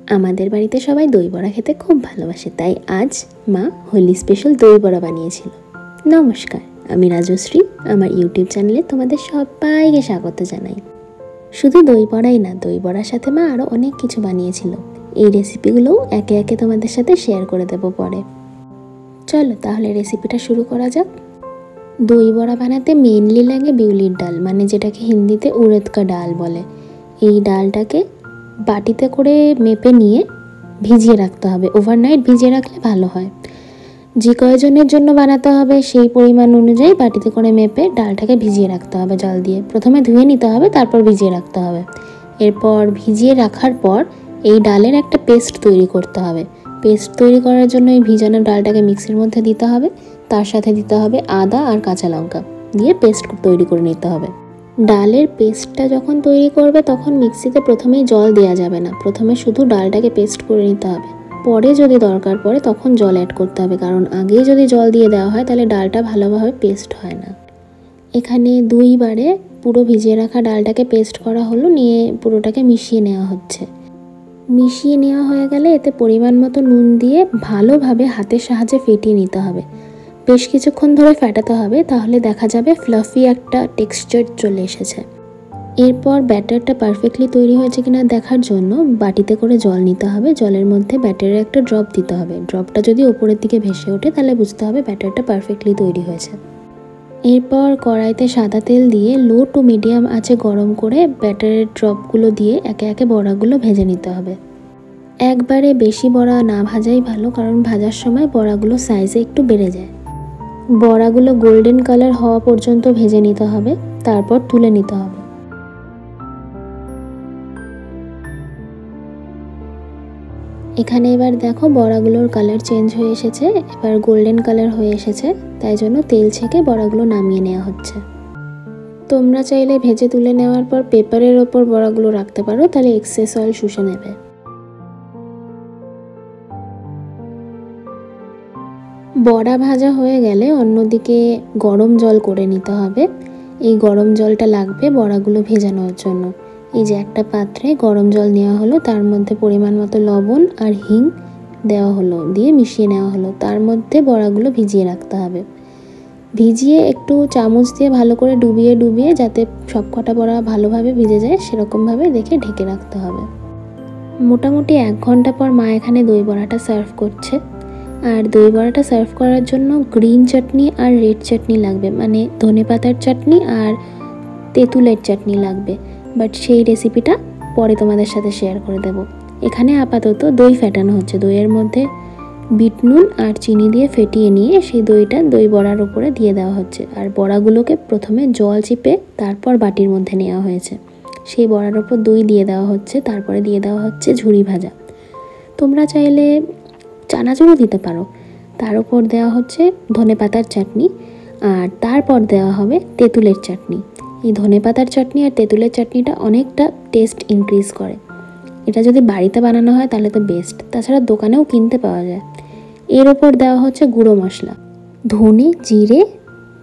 আমাদের বাড়িতে সবাই দই বড়া খেতে খুব ভালোবাসে, তাই আজ মা হোলি স্পেশাল দই বড়া বানিয়েছিল। নমস্কার, আমি রাজশ্রী। আমার ইউটিউব চ্যানেলে তোমাদের সবাইকে স্বাগত জানাই। শুধু দই বড়াই না, দই বড়ার সাথে মা আরও অনেক কিছু বানিয়েছিল। এই রেসিপিগুলোও একে একে তোমাদের সাথে শেয়ার করে দেবো পরে। চলো তাহলে রেসিপিটা শুরু করা যাক। দই বড়া বানাতে মেনলি লাগে বিউলির ডাল, মানে যেটাকে হিন্দিতে উড়দ কা ডাল বলে। এই ডালটাকে বাটিতে করে মেপে নিয়ে ভিজিয়ে রাখতে হবে। ওভারনাইট ভিজিয়ে রাখলে ভালো হয়। যে কয়জনের জন্য বানাতে হবে সেই পরিমাণ অনুযায়ী বাটিতে করে মেপে ডালটাকে ভিজিয়ে রাখতে হবে জল দিয়ে। প্রথমে ধুয়ে নিতে হবে, তারপর ভিজিয়ে রাখতে হবে। এরপর ভিজিয়ে রাখার পর এই ডালের একটা পেস্ট তৈরি করতে হবে। পেস্ট তৈরি করার জন্য এই ভিজানো ডালটাকে মিক্সির মধ্যে দিতে হবে। তার সাথে দিতে হবে আদা আর কাঁচা লঙ্কা, দিয়ে পেস্ট তৈরি করে নিতে হবে। ডালের পেস্টটা যখন তৈরি করবে তখন মিক্সিতে প্রথমেই জল দেওয়া যাবে না। প্রথমে শুধু ডালটাকে পেস্ট করে নিতে হবে। পরে যদি দরকার পড়ে তখন জল অ্যাড করতে হবে, কারণ আগেই যদি জল দিয়ে দেওয়া হয় তাহলে ডালটা ভালোভাবে পেস্ট হয় না। এখানে দুইবারে পুরো ভিজিয়ে রাখা ডালটাকে পেস্ট করা হলো, নিয়ে পুরোটাকে মিশিয়ে নেওয়া হচ্ছে। মিশিয়ে নেওয়া হয়ে গেলে এতে পরিমাণ মতো নুন দিয়ে ভালোভাবে হাতের সাহায্যে ফেটিয়ে নিতে হবে। বেশ কিছুক্ষণ ধরে ফেটাতে হবে, তাহলে দেখা যাবে ফ্লাফি একটা টেক্সচার চলে এসেছে। এরপর ব্যাটারটা পারফেক্টলি তৈরি হয়েছে কিনা দেখার জন্য বাটিতে করে জল নিতে হবে। জলের মধ্যে ব্যাটারের একটা ড্রপ দিতে হবে। ড্রপটা যদি ওপরের দিকে ভেসে ওঠে তাহলে বুঝতে হবে ব্যাটারটা পারফেক্টলি তৈরি হয়েছে। এরপর কড়াইতে সাদা তেল দিয়ে লো টু মিডিয়াম আঁচে গরম করে ব্যাটারের ড্রপগুলো দিয়ে একে একে বড়াগুলো ভেজে নিতে হবে। একবারে বেশি বড়া না ভাজাই ভালো, কারণ ভাজার সময় বড়াগুলো সাইজে একটু বেড়ে যায়। বড়াগুলো গোল্ডেন কালার হওয়া পর্যন্ত ভেজে নিতে হবে, তারপর তুলে নিতে হবে। এখানে এবার দেখো বড়াগুলোর কালার চেঞ্জ হয়ে এসেছে, এবার গোল্ডেন কালার হয়ে এসেছে, তাই জন্য তেল ছেঁকে বড়াগুলো নামিয়ে নেওয়া হচ্ছে। তোমরা চাইলে ভেজে তুলে নেওয়ার পর পেপারের ওপর বড়াগুলো রাখতে পারো, তাহলে এক্সেস অয়েল শুষে নেবে। বড়া ভাজা হয়ে গেলে অন্যদিকে গরম জল করে নিতে হবে। এই গরম জলটা লাগবে বড়াগুলো ভেজানোর জন্য। এই যে একটা পাত্রে গরম জল নেওয়া হলো, তার মধ্যে পরিমাণ মতো লবণ আর হিং দেওয়া হলো, দিয়ে মিশিয়ে নেওয়া হলো। তার মধ্যে বড়াগুলো ভিজিয়ে রাখতে হবে। ভিজিয়ে একটু চামচ দিয়ে ভালো করে ডুবিয়ে ডুবিয়ে যাতে সব কটা বড়া ভালোভাবে ভিজে যায় সেরকমভাবে দেখে ঢেকে রাখতে হবে। মোটামুটি 1 ঘন্টা পর মা এখানে দই বড়াটা সার্ভ করছে। আর দই বড়াটা সার্ভ করার জন্য গ্রিন চাটনি আর রেড চাটনি লাগবে, মানে ধনেপাতার চাটনি আর তেঁতুলের চাটনি লাগবে। বাট সেই রেসিপিটা পরে তোমাদের সাথে শেয়ার করে দেব। এখানে আপাতত দই ফেটানো হচ্ছে। দইয়ের মধ্যে বিট নুন আর চিনি দিয়ে ফেটিয়ে নিয়ে সেই দইটা দই বড়ার উপরে দিয়ে দেওয়া হচ্ছে। আর বড়াগুলোকে প্রথমে জল চিপে তারপর বাটির মধ্যে নেওয়া হয়েছে। সেই বড়ার ওপর দই দিয়ে দেওয়া হচ্ছে, তারপরে দিয়ে দেওয়া হচ্ছে ঝুরি ভাজা। তোমরা চাইলে চানাচুরও দিতে পারো। তার উপর দেওয়া হচ্ছে ধনেপাতার চাটনি, আর তারপর দেওয়া হবে তেঁতুলের চাটনি। এই ধনেপাতার চাটনি আর তেঁতুলের চাটনিটা অনেকটা টেস্ট ইনক্রিজ করে। এটা যদি বাড়িতে বানানো হয় তাহলে তো বেস্ট, তাছাড়া দোকানেও কিনতে পাওয়া যায়। এর ওপর দেওয়া হচ্ছে গুঁড়ো মশলা। ধনে, জিরে,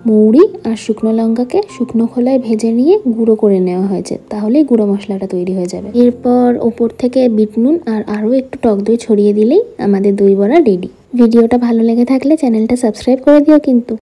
মৌরি আর শুকনো লঙ্কাকে শুকনো খোলায় ভেজে নিয়ে গুঁড়ো করে নেওয়া হয়েছে, তাহলেই গুঁড়ো মশলাটা তৈরি হয়ে যাবে। এরপর ওপর থেকে বিট নুন আর আরও একটু টক দই ছড়িয়ে দিলেই আমাদের দই বড়া রেডি। ভিডিওটা ভালো লেগে থাকলে চ্যানেলটা সাবস্ক্রাইব করে দিও কিন্তু।